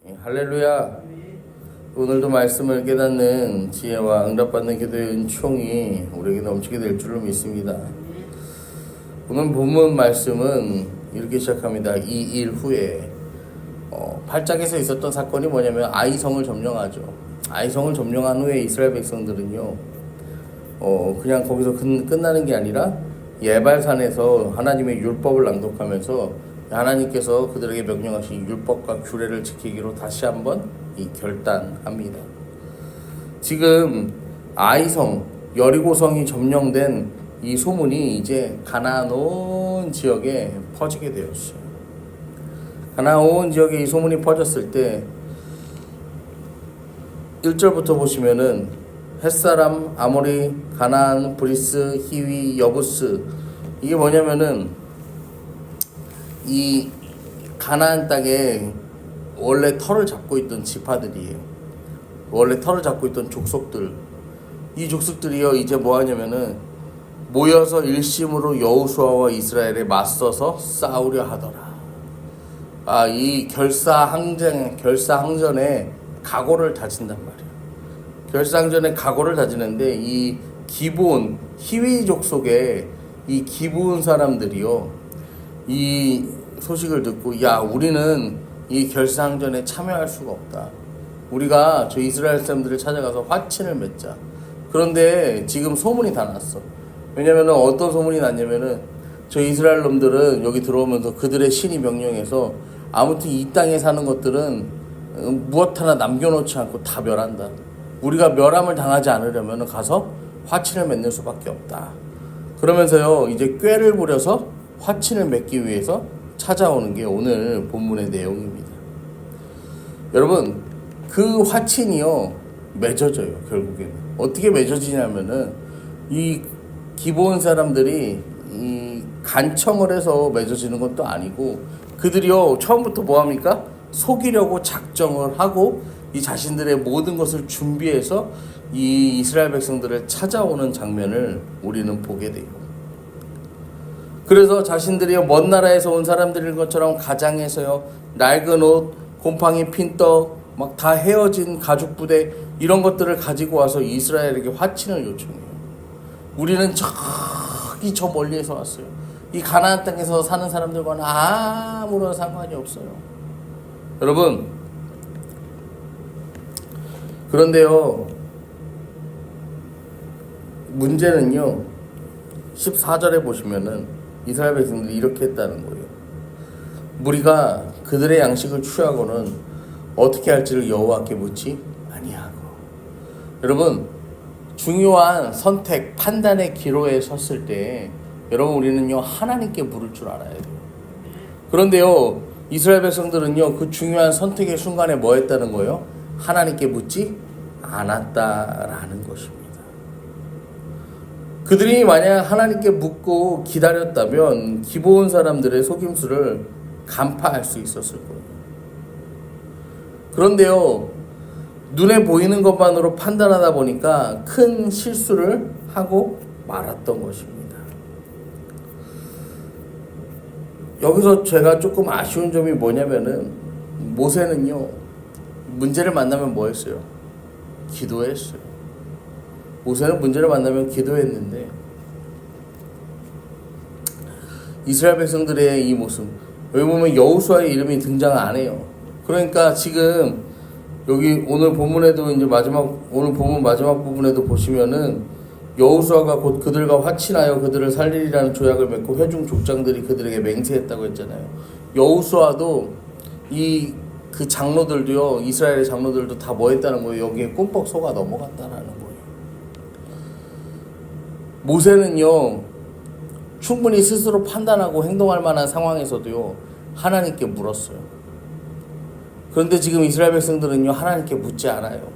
할렐루야. 오늘도 말씀을 깨닫는 지혜와 응답받는 기도의 은총이 우리에게 넘치게 될 줄로 믿습니다. 오늘 본문 말씀은 이렇게 시작합니다. 이 일 후에 8장에서 있었던 사건이 뭐냐면 아이성을 점령하죠. 아이성을 점령한 후에 이스라엘 백성들은요 그냥 거기서 끝나는 게 아니라 예발산에서 하나님의 율법을 낭독하면서 하나님께서 그들에게 명령하신 율법과 규례를 지키기로 다시 한번 결단합니다. 지금 아이성, 여리고성이 점령된 이 소문이 이제 가나안 온 지역에 퍼지게 되었어요. 가나안 온 지역에 이 소문이 퍼졌을 때 1절부터 보시면은 햇사람, 아모리, 가나안, 브리스, 히위, 여부스, 이게 뭐냐면은 이 가나안 땅에 원래 터를 잡고 있던 지파들이에요. 원래 터를 잡고 있던 족속들. 이 족속들이요 이제 뭐 하냐면은 모여서 일심으로 여호수아와 이스라엘에 맞서서 싸우려 하더라. 이 결사항전에 각오를 다진단 말이에요. 결사항전에 각오를 다지는데 이 기브온 히위족 속에 이 기브온 사람들이요 이 소식을 듣고 야 우리는 이 결사항전에 참여할 수가 없다. 우리가 저 이스라엘 사람들을 찾아가서 화친을 맺자. 그런데 지금 소문이 다 났어. 왜냐면은 어떤 소문이 났냐면은 저 이스라엘 놈들은 여기 들어오면서 그들의 신이 명령해서 아무튼 이 땅에 사는 것들은 무엇 하나 남겨놓지 않고 다 멸한다. 우리가 멸함을 당하지 않으려면 가서 화친을 맺는 수밖에 없다. 그러면서요 이제 꾀를 부려서 화친을 맺기 위해서 찾아오는 게 오늘 본문의 내용입니다. 여러분 그 화친이요 맺어져요. 결국에는 어떻게 맺어지냐면은 이 기브온 사람들이 이 간청을 해서 맺어지는 것도 아니고 그들이요 처음부터 뭐합니까? 속이려고 작정을 하고 이 자신들의 모든 것을 준비해서 이 이스라엘 백성들을 찾아오는 장면을 우리는 보게 돼요. 그래서 자신들이 먼 나라에서 온 사람들인 것처럼 가장해서요 낡은 옷, 곰팡이 핀 떡, 막 다 헤어진 가죽 부대 이런 것들을 가지고 와서 이스라엘에게 화친을 요청해요. 우리는 저기 저 멀리에서 왔어요. 이 가나안 땅에서 사는 사람들과는 아무런 상관이 없어요. 여러분 그런데요 문제는요 14절에 보시면은 이스라엘 백성들이 이렇게 했다는 거예요. 우리가 그들의 양식을 취하고는 어떻게 할지를 여호와께 묻지 아니하고. 여러분 중요한 선택, 판단의 기로에 섰을 때 여러분 우리는요 하나님께 물을 줄 알아야 돼요. 그런데요 이스라엘 백성들은요 그 중요한 선택의 순간에 뭐 했다는 거예요? 하나님께 묻지 않았다라는 것입니다. 그들이 만약 하나님께 묻고 기다렸다면 기브온 사람들의 속임수를 간파할 수 있었을 거예요. 그런데요 눈에 보이는 것만으로 판단하다 보니까 큰 실수를 하고 말았던 것입니다. 여기서 제가 조금 아쉬운 점이 뭐냐면은 모세는요 문제를 만나면 뭐 했어요? 기도했어요. 모세는 문제를 만나면 기도했는데 이스라엘 백성들의 이 모습 여기 보면 여호수아의 이름이 등장 안 해요. 그러니까 지금 여기 오늘 본문에도 이제 오늘 본문 마지막 부분에도 보시면은 여호수아가 곧 그들과 화친하여 그들을 살리리라는 조약을 맺고 회중 족장들이 그들에게 맹세했다고 했잖아요. 여호수아도 그 장로들도요 이스라엘의 장로들도 다 뭐 했다는 거예요? 여기에 꿈뻑 속아 넘어갔다라는 거예요. 모세는요 충분히 스스로 판단하고 행동할 만한 상황에서도요 하나님께 물었어요. 그런데 지금 이스라엘 백성들은요 하나님께 묻지 않아요.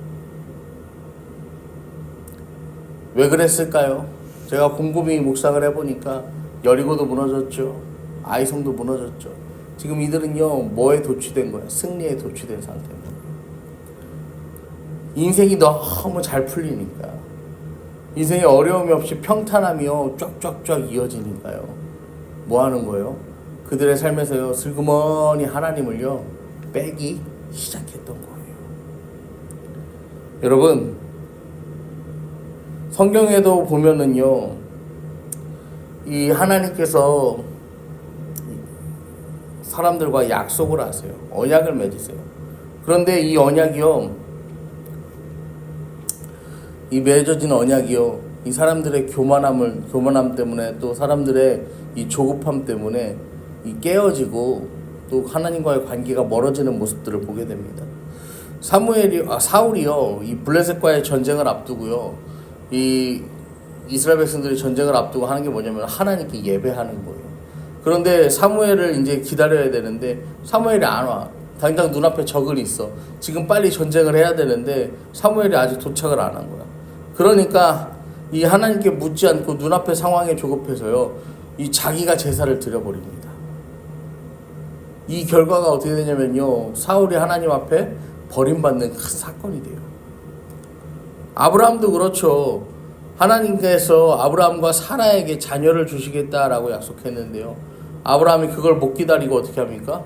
왜 그랬을까요? 제가 곰곰이 묵상을 해보니까 여리고도 무너졌죠. 아이성도 무너졌죠. 지금 이들은요 뭐에 도취된 거예요? 승리에 도취된 상태입니다. 인생이 너무 잘 풀리니까 인생에 어려움이 없이 평탄하며 쫙쫙쫙 이어지니까요 뭐 하는 거예요? 그들의 삶에서요 슬그머니 하나님을요 빼기 시작했던 거예요. 여러분, 성경에도 보면은요, 이 하나님께서 사람들과 약속을 하세요. 언약을 맺으세요. 그런데 이 언약이요, 이 맺어진 언약이요, 이 사람들의 교만함 때문에, 또 사람들의 이 조급함 때문에 이 깨어지고 또 하나님과의 관계가 멀어지는 모습들을 보게 됩니다. 사울이요, 이 블레셋과의 전쟁을 앞두고요, 이 이스라엘 백성들이 전쟁을 앞두고 하는 게 뭐냐면 하나님께 예배하는 거예요. 그런데 사무엘을 이제 기다려야 되는데 사무엘이 안 와. 당장 눈앞에 적은 있어. 지금 빨리 전쟁을 해야 되는데 사무엘이 아직 도착을 안 한 거야. 그러니까 이 하나님께 묻지 않고 눈앞의 상황에 조급해서요, 이 자기가 제사를 드려버립니다. 이 결과가 어떻게 되냐면요, 사울이 하나님 앞에 버림받는 큰 사건이 돼요. 아브라함도 그렇죠. 하나님께서 아브라함과 사라에게 자녀를 주시겠다라고 약속했는데요, 아브라함이 그걸 못 기다리고 어떻게 합니까?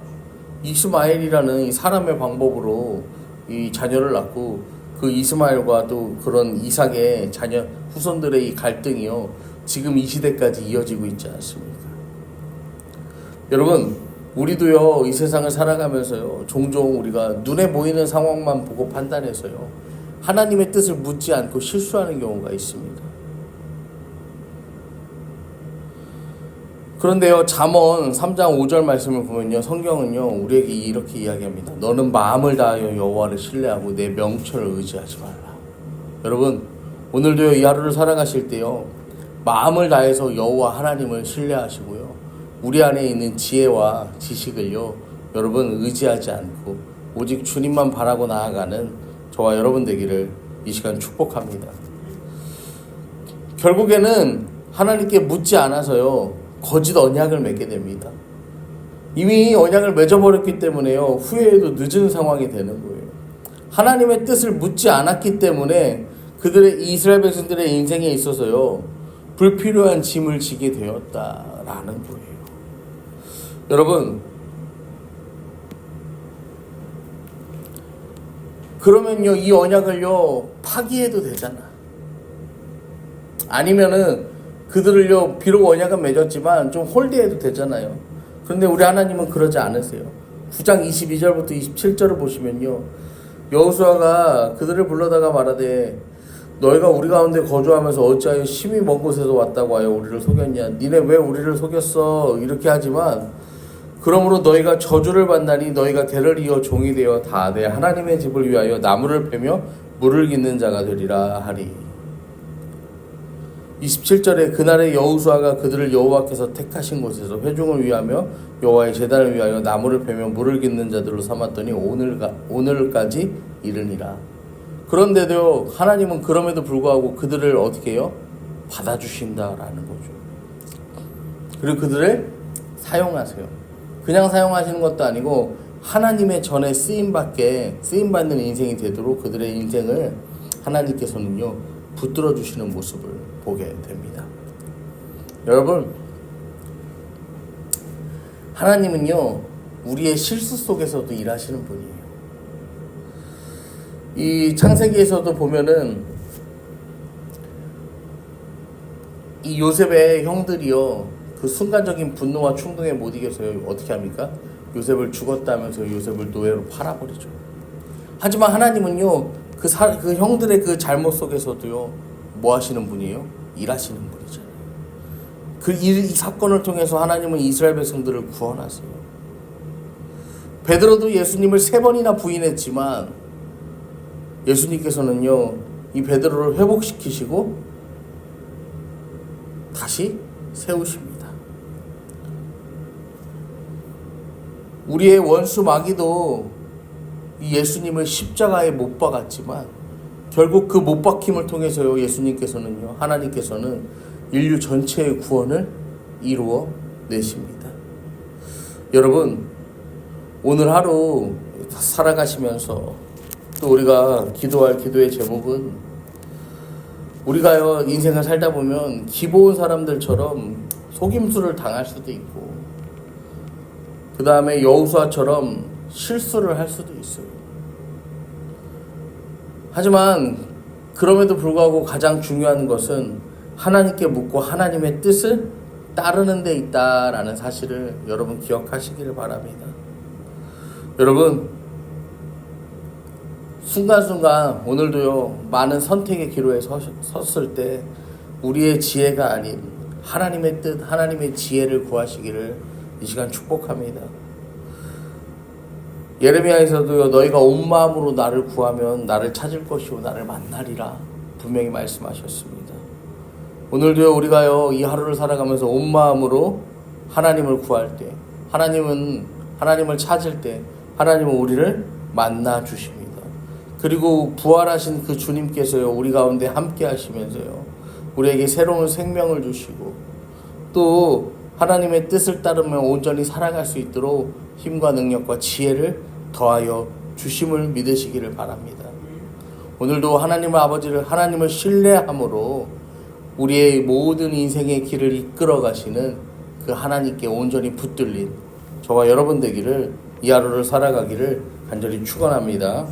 이스마엘이라는 이 사람의 방법으로 이 자녀를 낳고, 그 이스마엘과 또 그런 이삭의 자녀 후손들의 이 갈등이요, 지금 이 시대까지 이어지고 있지 않습니까? 여러분, 우리도요, 이 세상을 살아가면서요, 종종 우리가 눈에 보이는 상황만 보고 판단해서요, 하나님의 뜻을 묻지 않고 실수하는 경우가 있습니다. 그런데요, 잠언 3장 5절 말씀을 보면요, 성경은요, 우리에게 이렇게 이야기합니다. 너는 마음을 다하여 여호와를 신뢰하고 내 명철을 의지하지 말라. 여러분, 오늘도요, 이 하루를 살아가실 때요, 마음을 다해서 여호와 하나님을 신뢰하시고요, 우리 안에 있는 지혜와 지식을요, 여러분 의지하지 않고 오직 주님만 바라고 나아가는 저와 여러분 되기를 이 시간 축복합니다. 결국에는 하나님께 묻지 않아서요, 거짓 언약을 맺게 됩니다. 이미 언약을 맺어버렸기 때문에요, 후회해도 늦은 상황이 되는 거예요. 하나님의 뜻을 묻지 않았기 때문에 그들의 이스라엘 백성들의 인생에 있어서요, 불필요한 짐을 지게 되었다라는 거예요. 여러분, 그러면요, 이 언약을요, 파기해도 되잖아. 아니면은 그들을요, 비록 언약은 맺었지만 좀 홀대해도 되잖아요. 그런데 우리 하나님은 그러지 않으세요. 9장 22절부터 27절을 보시면요, 여호수아가 그들을 불러다가 말하되 너희가 우리 가운데 거주하면서 어찌하여 심히 먼 곳에서 왔다고 하여 우리를 속였냐. 니네 왜 우리를 속였어. 이렇게 하지만 그러므로 너희가 저주를 받나니 너희가 대를 이어 종이 되어 다 내 하나님의 집을 위하여 나무를 베며 물을 깃는 자가 되리라 하리. 27절에 그날에 여호수아가 그들을 여호와께서 택하신 곳에서 회중을 위하며 여호와의 제단을 위하여 나무를 베며 물을 깃는 자들로 삼았더니 오늘까지 이르니라. 그런데도 하나님은 그럼에도 불구하고 그들을 어떻게 해요? 받아주신다라는 거죠. 그리고 그들을 사용하세요. 그냥 사용하시는 것도 아니고 하나님의 전에 쓰임받는 인생이 되도록 그들의 인생을 하나님께서는요, 붙들어 주시는 모습을 보게 됩니다. 여러분, 하나님은요, 우리의 실수 속에서도 일하시는 분이에요. 이 창세기에서도 보면은 이 요셉의 형들이요, 그 순간적인 분노와 충동에 못 이겨서요, 어떻게 합니까? 요셉을 죽었다 하면서 요셉을 노예로 팔아버리죠. 하지만 하나님은요, 그 형들의 그 잘못 속에서도요, 뭐 하시는 분이에요? 일하시는 분이잖아요. 이 사건을 통해서 하나님은 이스라엘 백성들을 구원하세요. 베드로도 예수님을 3번이나 부인했지만 예수님께서는요, 이 베드로를 회복시키시고 다시 세우십니다. 우리의 원수 마귀도 이 예수님을 십자가에 못 박았지만 결국 그 못 박힘을 통해서요, 예수님께서는요, 하나님께서는 인류 전체의 구원을 이루어 내십니다. 여러분, 오늘 하루 살아가시면서 또 우리가 기도할 기도의 제목은, 우리가요, 인생을 살다 보면 기본 사람들처럼 속임수를 당할 수도 있고 그 다음에 여호수아처럼 실수를 할 수도 있어요. 하지만 그럼에도 불구하고 가장 중요한 것은 하나님께 묻고 하나님의 뜻을 따르는 데 있다라는 사실을 여러분 기억하시기를 바랍니다. 여러분, 순간순간 오늘도요, 많은 선택의 기로에 섰을 때 우리의 지혜가 아닌 하나님의 뜻, 하나님의 지혜를 구하시기를 이 시간 축복합니다. 예레미야에서도요, 너희가 온 마음으로 나를 구하면 나를 찾을 것이요 나를 만나리라 분명히 말씀하셨습니다. 오늘도요, 우리가요, 이 하루를 살아가면서 온 마음으로 하나님을 구할 때, 하나님을 찾을 때 하나님은 우리를 만나 주십니다. 그리고 부활하신 그 주님께서요, 우리 가운데 함께 하시면서요, 우리에게 새로운 생명을 주시고 또 하나님의 뜻을 따르며 온전히 살아갈 수 있도록 힘과 능력과 지혜를 더하여 주심을 믿으시기를 바랍니다. 오늘도 하나님을 신뢰함으로 우리의 모든 인생의 길을 이끌어 가시는 그 하나님께 온전히 붙들린 저와 여러분 되기를, 이 하루를 살아가기를 간절히 축원합니다.